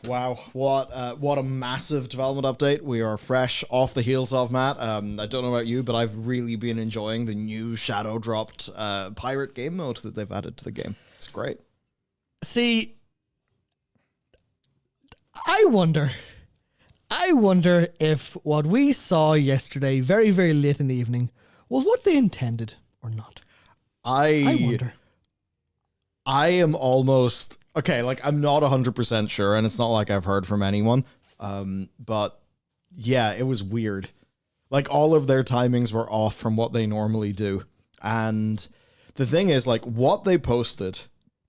Wow, what a massive development update. We are fresh off the heels of, Matt. I don't know about you, but I've really been enjoying the new shadow dropped pirate game mode that they've added to the game. It's great. See, I wonder if what we saw yesterday, very, very late in the evening, was what they intended or not. I wonder. I am almost... Okay, like, I'm not 100% sure, and it's not like I've heard from anyone. But, yeah, it was weird. Like, all of their timings were off from what they normally do. And the thing is, like, what they posted,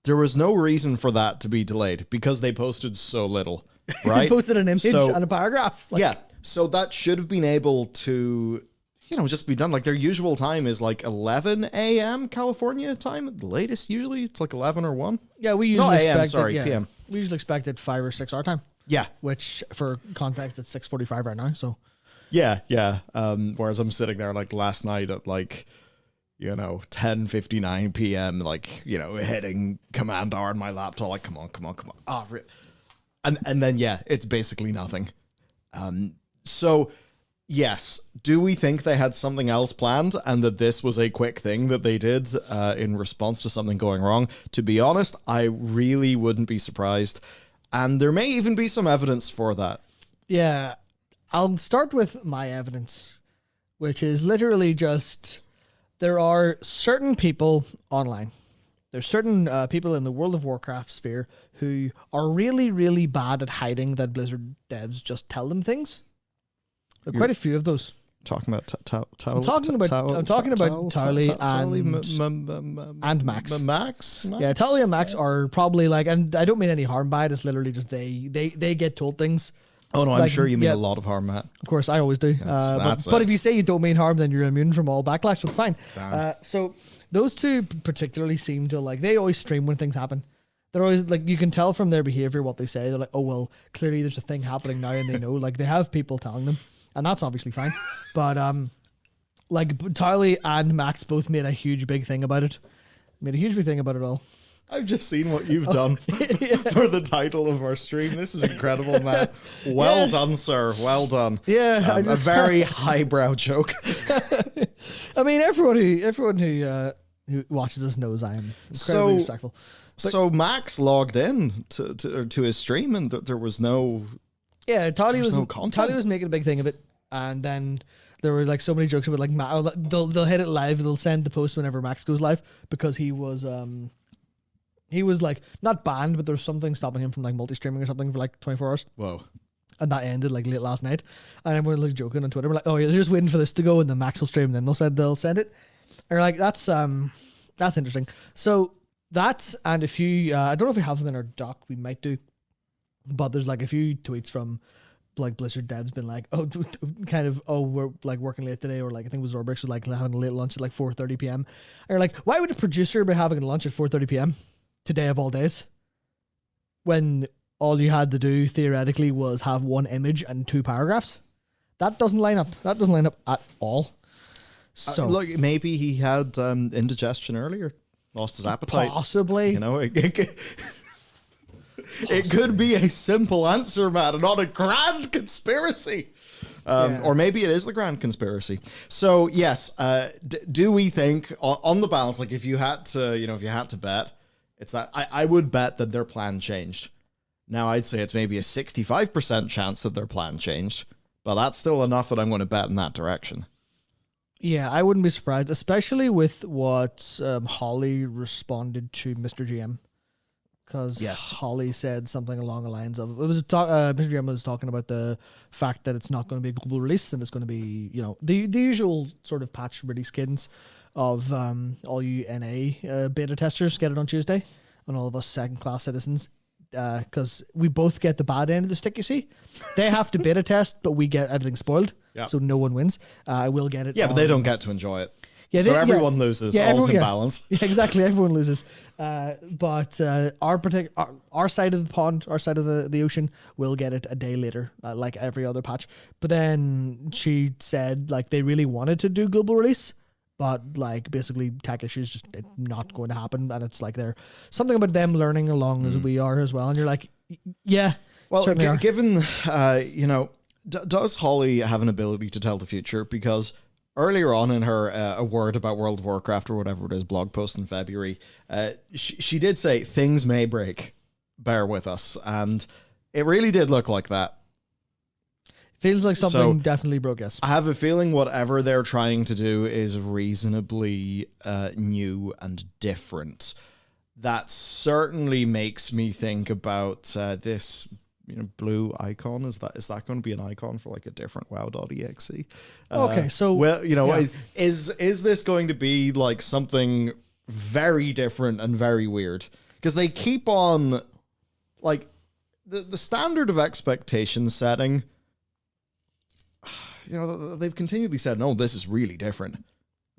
there was no reason for that to be delayed, because they posted so little, right? They posted an image and a paragraph. Like, yeah, so that should have been able to... just be done. Like, their usual time is like 11 a.m. California time. The latest, usually, it's like 11 or 1. Yeah, we usually PM. We usually expect it 5 or 6 our time. Yeah. Which, for context, it's 6:45 right now, so. Yeah. Whereas I'm sitting there, like, last night at, like, 10:59 p.m., like, hitting Command R on my laptop, like, come on. Oh, and then, yeah, it's basically nothing. So... Yes. Do we think they had something else planned and that this was a quick thing that they did in response to something going wrong? To be honest, I really wouldn't be surprised. And there may even be some evidence for that. Yeah. I'll start with my evidence, which is literally just there are certain people online. There's certain people in the World of Warcraft sphere who are really, really bad at hiding that Blizzard devs just tell them things. There are quite a few of those. Talking about I'm talking about Tarly and Max. Max? Yeah, Tarly and Max are probably like, and I don't mean any harm by it. It's literally just they get told things. Oh no, I'm sure you mean a lot of harm, Matt. Of course, I always do. But if you say you don't mean harm, then you're immune from all backlash. So it's fine. So those two particularly seem to they always stream when things happen. They're always like, you can tell from their behavior what they say. They're like, oh well, clearly there's a thing happening now, and they know. Like, they have people telling them. And that's obviously fine. But, Tarly and Max both made a huge big thing about it. Made a huge big thing about it all. I've just seen what you've done for the title of our stream. This is incredible, Matt. Well done, sir. Well done. Yeah. A very highbrow joke. I mean, everyone who watches us knows I am incredibly respectful. So Max logged in to his stream and there was no... Yeah, Tali was making a big thing of it, and then there were like so many jokes about like they'll hit it live, they'll send the post whenever Max goes live because he was like not banned, but there's something stopping him from like multi-streaming or something for like 24 hours. Whoa. And that ended like late last night, and everyone was like joking on Twitter. We're like, oh yeah, they're just waiting for this to go, and then Max will stream, and then they'll send it. And we're like, that's interesting. So that's and a few I don't know if we have them in our doc, we might do. But there's like a few tweets from like Blizzard devs been like, we're like working late today, or like I think it was Zorbrix was like having a late lunch at like 4:30 p.m. Or like, why would a producer be having a lunch at 4:30 p.m. today of all days? When all you had to do theoretically was have one image and 2 paragraphs. That doesn't line up. That doesn't line up at all. So look, maybe he had indigestion earlier, lost his appetite. Possibly. It could be a simple answer, Matt, and not a grand conspiracy. Or maybe it is the grand conspiracy. So, yes, do we think, on the balance, like if you had to bet, it's that I would bet that their plan changed. Now, I'd say it's maybe a 65% chance that their plan changed, but that's still enough that I'm going to bet in that direction. Yeah, I wouldn't be surprised, especially with what Holly responded to Mr. GM. Because Holly said something along the lines of, it was Mr. GM was talking about the fact that it's not going to be a global release, and it's going to be, the usual sort of patch release cadence of all you NA beta testers get it on Tuesday, and all of us second-class citizens, because we both get the bad end of the stick, you see. They have to beta test, but we get everything spoiled, so no one wins. I will get it. Yeah, but they don't get to enjoy it. Yeah, so everyone loses. All's in balance. Yeah, exactly. Everyone loses. But our side of the pond, our side of the ocean, will get it a day later, like every other patch. But then she said like they really wanted to do global release, but like basically tech issues just not going to happen, and it's like they're something about them learning along as we are as well. And you're like, yeah. Well, Certainly are. given, does Holly have an ability to tell the future? Because earlier on in her a word about World of Warcraft or whatever it is blog post in February, she did say things may break. Bear with us, and it really did look like that. Feels like something definitely broke, yes. I have a feeling whatever they're trying to do is reasonably new and different. That certainly makes me think about this blue icon. Is that going to be an icon for like a different WoW.exe? Okay, so is this going to be like something very different and very weird? Because they keep on like the standard of expectation setting. They've continually said, no, this is really different.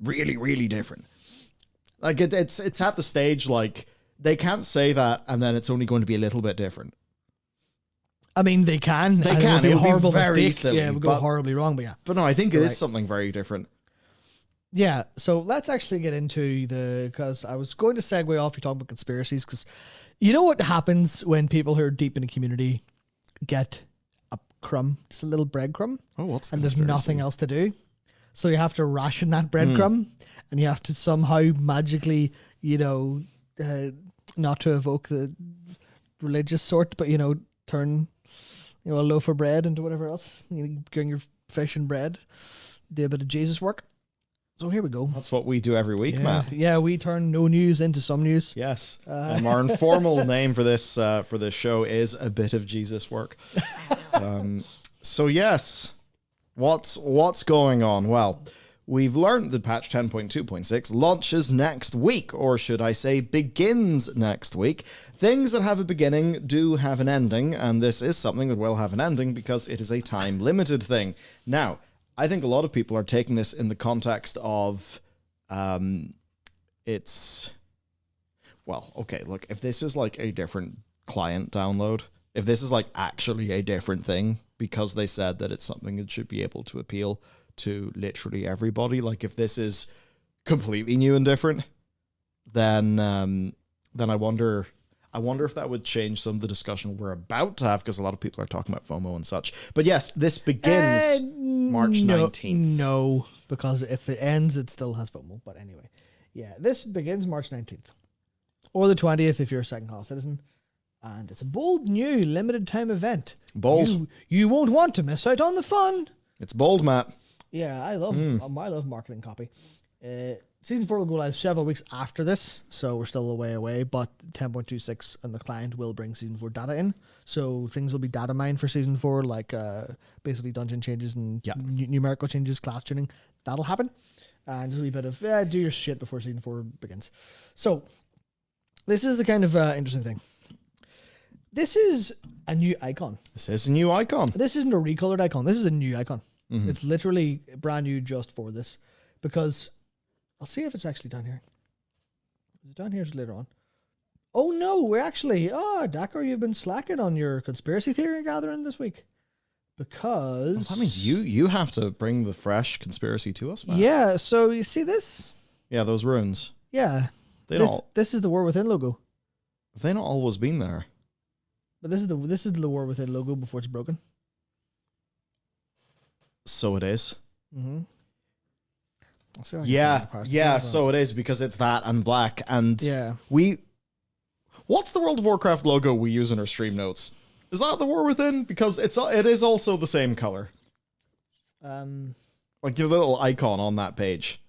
Really, really different. Like, it's at the stage, like, they can't say that, and then it's only going to be a little bit different. I mean, they can. They can. It would be a horrible very mistake. silly, Yeah, it would go horribly wrong, but yeah. But no, I think it You're is right. something very different. Yeah, so let's actually get into because I was going to segue off, you're talking about conspiracies, because you know what happens when people who are deep in a community get a crumb, just a little breadcrumb, Oh, what's the and there's conspiracy? nothing else to do. So you have to ration that breadcrumb, and you have to somehow magically, not to evoke the religious sort, but, turn, a loaf of bread into whatever else. Bring your fish and bread, do a bit of Jesus work. So here we go. That's what we do every week, Matt. Yeah, we turn no news into some news. Yes. Our informal name for this show is A Bit of Jesus Work. So yes, what's going on? Well, we've learned that patch 10.2.6 launches next week, or should I say begins next week. Things that have a beginning do have an ending, and this is something that will have an ending because it is a time-limited thing. Now, I think a lot of people are taking this in the context of if this is like a different client download, if this is like actually a different thing because they said that it's something that should be able to appeal to literally everybody, like if this is completely new and different, then I wonder if that would change some of the discussion we're about to have, because a lot of people are talking about FOMO and such. But yes, this begins March 19th. No, because if it ends, it still has FOMO. But anyway, yeah, this begins March 19th. Or the 20th if you're a second-class citizen. And it's a bold new limited time event. Bold. You won't want to miss out on the fun. It's bold, Matt. Yeah, I love marketing copy. Season 4 will go live several weeks after this, so we're still a way away, but 10.26 and the client will bring Season 4 data in. So things will be data mined for Season 4, like basically dungeon changes and numerical changes, class tuning. That'll happen. And just a wee bit of, do your shit before Season 4 begins. So this is the kind of interesting thing. This is a new icon. This is a new icon. This isn't a recolored icon. This is a new icon. Mm-hmm. It's literally brand new just for this. Because I'll see if it's actually down here. Is it down here later on? Oh no, we're actually... Dakar, you've been slacking on your conspiracy theory gathering this week. Because... Well, that means you have to bring the fresh conspiracy to us, man. Yeah, so you see this? Yeah, those runes. Yeah. This is the War Within logo. Have they not always been there? But this is the War Within logo before it's broken. So it is. Mm-hmm. Yeah, so it is, because it's that and black. And yeah. What's the World of Warcraft logo we use in our stream notes? Is that the War Within? Because it is also the same color. Like your little icon on that page.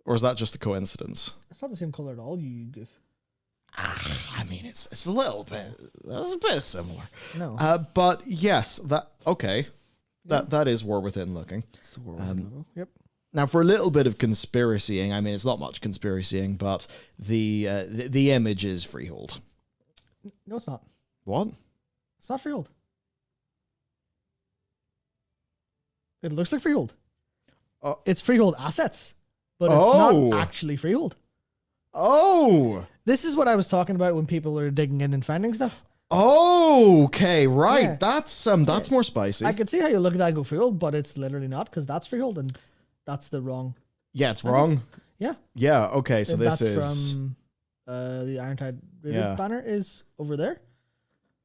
Or is that just a coincidence? It's not the same color at all, you goof. I mean, it's a little bit. It's a bit similar. No. But yes, that is War Within looking. It's the War Within logo. Yep. Now, for a little bit of conspiracying, I mean, it's not much conspiracying, but the image is freehold. No, it's not. What? It's not freehold. It looks like freehold. It's freehold assets, but it's not actually freehold. Oh! This is what I was talking about when people are digging in and finding stuff. Oh, okay, right. Yeah. That's more spicy. I can see how you look at that and go freehold, but it's literally not, because that's freehold and that's the wrong. Yeah, it's wrong. Yeah. Yeah, okay, so this that's is... from the Irontide banner is over there.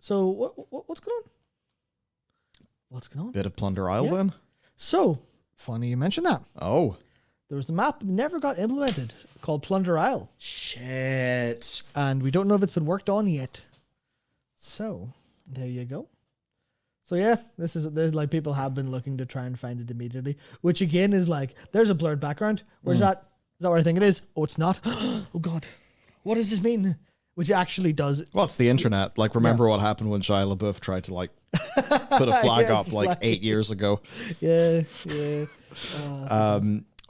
So what's going on? What's going on? Bit of Plunder Isle Yeah. then. So funny you mentioned that. Oh There was a map that never got implemented called Plunder Isle, shit! and we don't know if it's been worked on yet. So there you go. So yeah, there's like people have been looking to try and find it immediately, which again is like there's a blurred background. Where's that? Is that what I think it is? Oh, it's not. Oh God, what does this mean? Which actually does. Well, it's the internet. Like, remember what happened when Shia LaBeouf tried to like put a flag Yes, up the like flag. 8 years ago. Yeah.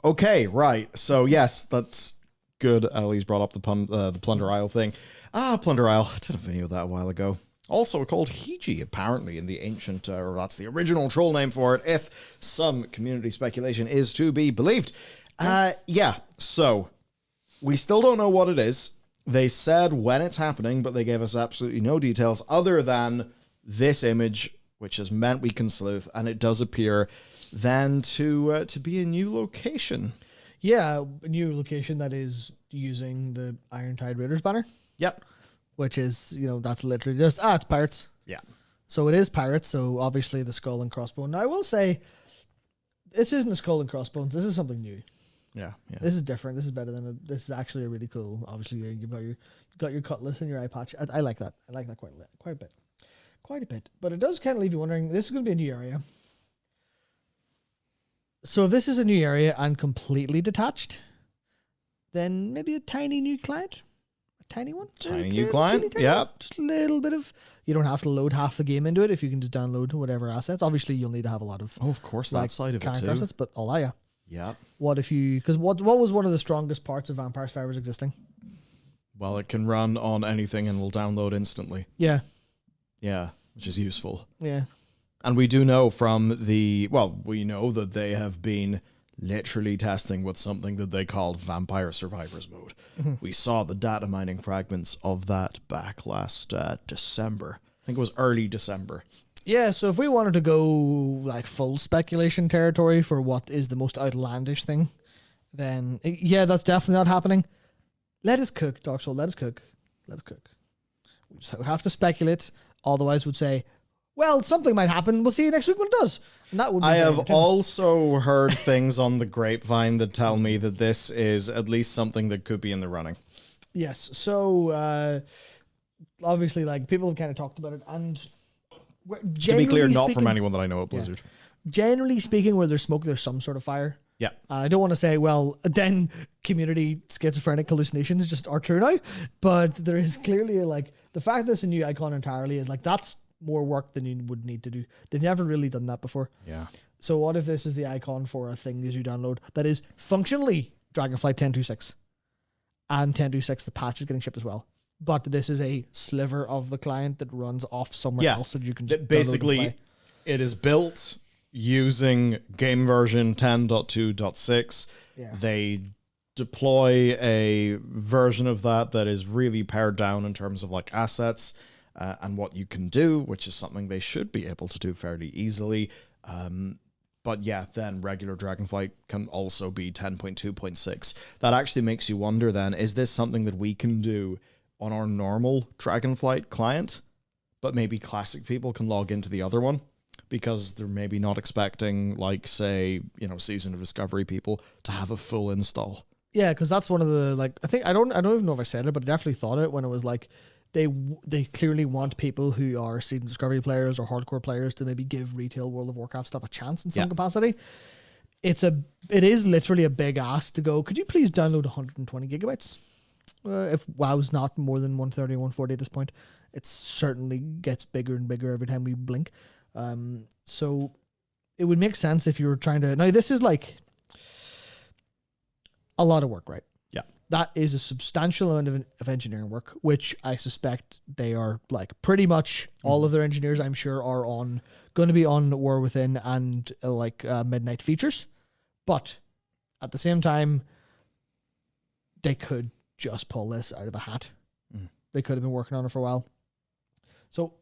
Okay, right. So yes, that's good. Ellie's brought up the Plunder Isle thing. Plunder Isle. I did a video of that a while ago. Also called Hiji, apparently, in the ancient, or that's the original troll name for it, if some community speculation is to be believed. Yeah, so we still don't know what it is. They said when it's happening, but they gave us absolutely no details other than this image, which has meant we can sleuth, and it does appear then to be a new location. Yeah, a new location that is using the Iron Tide Raiders banner, Yep. which is, that's literally just, it's pirates. Yeah. So it is pirates, so obviously the skull and crossbones. Now, I will say, this isn't a skull and crossbones. This is something new. Yeah. This is different. This is better than this is actually a really cool. Obviously, you've got your cutlass and your eye patch. I like that. I like that quite a bit. But it does kind of leave you wondering. This is going to be a new area. So if this is a new area and completely detached, then maybe a tiny new client, a tiny one, Tiny new client. Yeah. just a little bit of. You don't have to load half the game into it if you can just download whatever assets. Obviously, you'll need to have a lot of Oh, of course, that side of it character too. assets, but all yeah. Yeah. What if you? Because what was one of the strongest parts of Vampire Survivors existing? Well, it can run on anything and will download instantly. Yeah, Yeah, which is useful. yeah. And we do know we know that they have been literally testing with something that they called Vampire Survivors mode. We saw the data mining fragments of that back last December. I think it was early December. Yeah, so if we wanted to go like full speculation territory for what is the most outlandish thing, then yeah, that's definitely not happening. Let us cook, Dark Soul. Let us cook. Let's cook. We just have to speculate. Otherwise, would say, well, something might happen. We'll see you next week when it does. And that would. Be I very have entertaining. also heard things on the grapevine that tell me that this is at least something that could be in the running. Yes. So obviously, like people have kind of talked about it, and To be clear, not from anyone that I know at Blizzard. Generally speaking, where there's smoke, there's some sort of fire. Yeah. I don't want to say, well, then community schizophrenic hallucinations just are true now, but there is clearly the fact that it's a new icon entirely is that's more work than you would need to do. They've never really done that before. Yeah. So what if this is the icon for a thing that you download that is functionally Dragonflight 10.2.6 and 10.2.6, the patch is getting shipped as well. But this is a sliver of the client that runs off somewhere else that you can just download and Basically, play. it is built using game version 10.2.6. Yeah. They deploy a version of that is really pared down in terms of assets and what you can do, which is something they should be able to do fairly easily. But yeah, then regular Dragonflight can also be 10.2.6. That actually makes you wonder then, is this something that we can do on our normal Dragonflight client, but maybe classic people can log into the other one? Because they're maybe not expecting, say, Season of Discovery people to have a full install. Yeah, because that's one of the I don't even know if I said it, but I definitely thought it when it was they clearly want people who are Season Discovery players or hardcore players to maybe give retail World of Warcraft stuff a chance in some capacity. It is literally a big ask to go, could you please download 120 gigabytes? If WoW's not more than 130 or 140 at this point, it certainly gets bigger and bigger every time we blink. So it would make sense if you were trying to. Now, this is a lot of work, right? Yeah. That is a substantial amount of engineering work, which I suspect they are pretty much all of their engineers, I'm sure, are going to be on War Within and Midnight Features. But at the same time, they could just pull this out of a hat. They could have been working on it for a while. So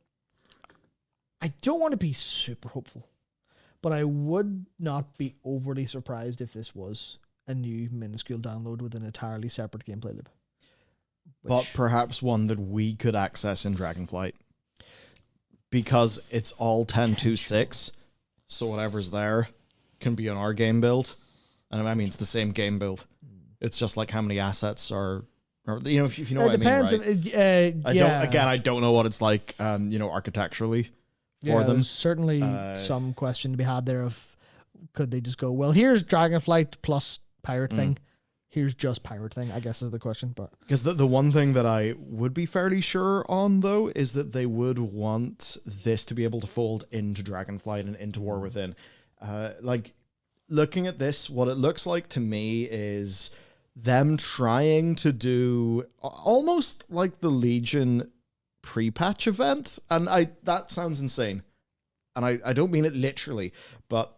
I don't want to be super hopeful, but I would not be overly surprised if this was a new minuscule download with an entirely separate gameplay loop. But perhaps one that we could access in Dragonflight. because it's all 10.2.6, so whatever's there can be on our game build. And I mean, it's the same game build. It's just like how many assets are, or, you know, if you know what I mean, right? I don't know what it's like, you know, architecturally for them. There's certainly some question to be had there of could they just go, well, here's Dragonflight plus pirate thing. Here's just pirate thing, I guess is the question. But because the one thing that I would be fairly sure on, though, is that they would want this to be able to fold into Dragonflight and into War Within. Like, looking at this, what it looks like to me is them trying to do almost like the Legion pre-patch event. And that sounds insane. And I don't mean it literally, but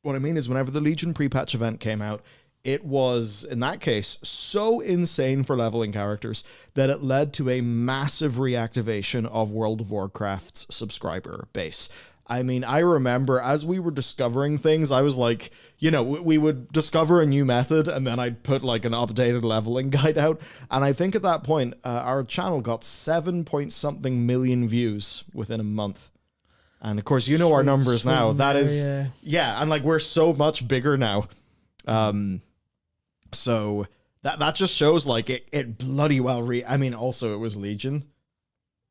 what I mean is whenever the Legion pre-patch event came out, it was, in that case, so insane for leveling characters that it led to a massive reactivation of World of Warcraft's subscriber base. I mean, I remember as we were discovering things, I was like, you know, we would discover a new method and then I'd put like an updated leveling guide out. And I think at that point, our channel got 7-point-something million views within a month. And of course, you know our numbers now. That is, yeah, and like we're so much bigger now. So that just shows like it bloody well I mean, also it was Legion.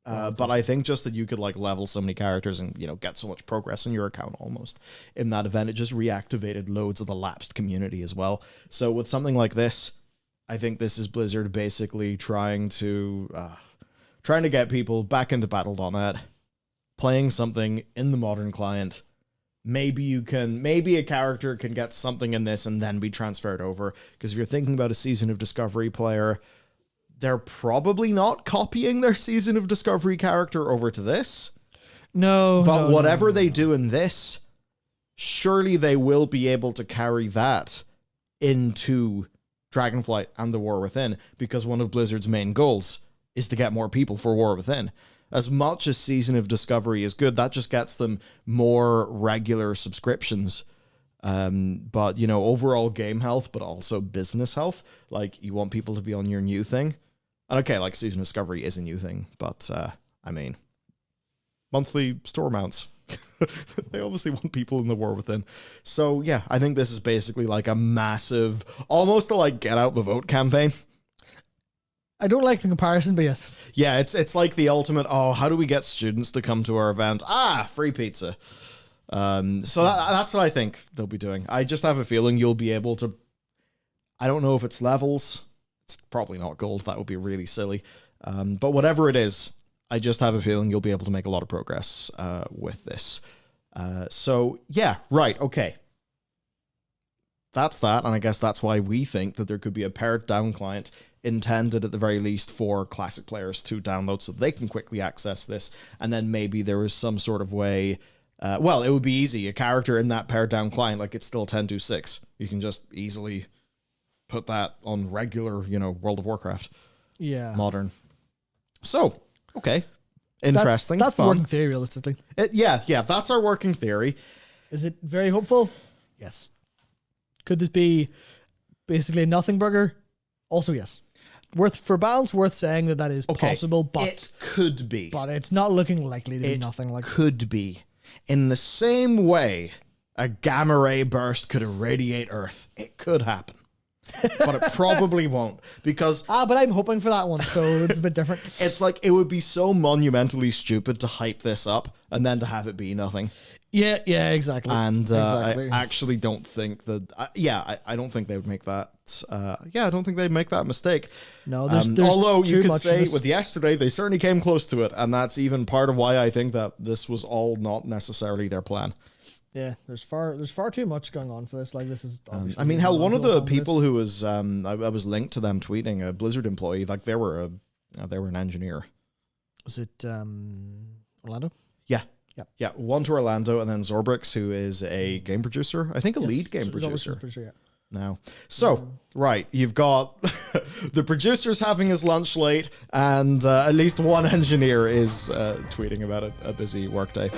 But I think just that you could like level so many characters and, you know, get so much progress in your account almost in that event. It just reactivated loads of the lapsed community as well. So with something like this, I think this is Blizzard basically trying to get people back into Battle.net, playing something in the modern client. Maybe a character can get something in this and then be transferred over. Because if you're thinking about a Season of Discovery player, they're probably not copying their Season of Discovery character over to this. No. But whatever they do in this, surely they will be able to carry that into Dragonflight and the War Within, because one of Blizzard's main goals is to get more people for War Within. As much as Season of Discovery is good, that just gets them more regular subscriptions. But, you know, overall game health, but also business health. Like, you want people to be on your new thing. And okay, like, Season of Discovery is a new thing, but, I mean, monthly store mounts. They obviously want people in the War Within. So, yeah, I think this is basically like a massive, almost a, like, get out the vote campaign. I don't like the comparison, but yes. Yeah, it's like the ultimate, how do we get students to come to our event? Free pizza. So that's what I think they'll be doing. I just have a feeling you'll be able to, I don't know if it's levels. It's probably not gold. That would be really silly. But whatever it is, I just have a feeling you'll be able to make a lot of progress with this. So yeah, right. Okay. That's that. And I guess that's why we think that there could be a pared down client intended at the very least for classic players to download so they can quickly access this. And then maybe there is some sort of way, it would be easy. A character in that pared down client, like it's still 10.2.6. You can just easily put that on regular, you know, World of Warcraft. Yeah. Modern. So, okay. Interesting. That's the working theory, realistically. Yeah, that's our working theory. Is it very hopeful? Yes. Could this be basically a nothing burger? Also, yes. For balance, worth saying that is possible, but it could be. But it's not looking likely to be nothing like. Could be. In the same way a gamma ray burst could irradiate Earth. It could happen. But it probably won't, because but I'm hoping for that one, so it's a bit different. It's like it would be so monumentally stupid to hype this up and then to have it be nothing. Yeah, exactly. And exactly. I actually don't think that. I don't think they would make that. I don't think they'd make that mistake. No, there's although you too could much say with yesterday they certainly came close to it, and that's even part of why I think that this was all not necessarily their plan. Yeah, there's far too much going on for this. Like, this is. I mean, hell, one of the people who was I was linked to them tweeting, a Blizzard employee, like they were an engineer. Was it Orlando? Yeah, one to Orlando, and then Zorbrix, who is a game producer. I think a lead game producer. Now, so right, you've got the producer's having his lunch late, and at least one engineer is tweeting about a busy workday.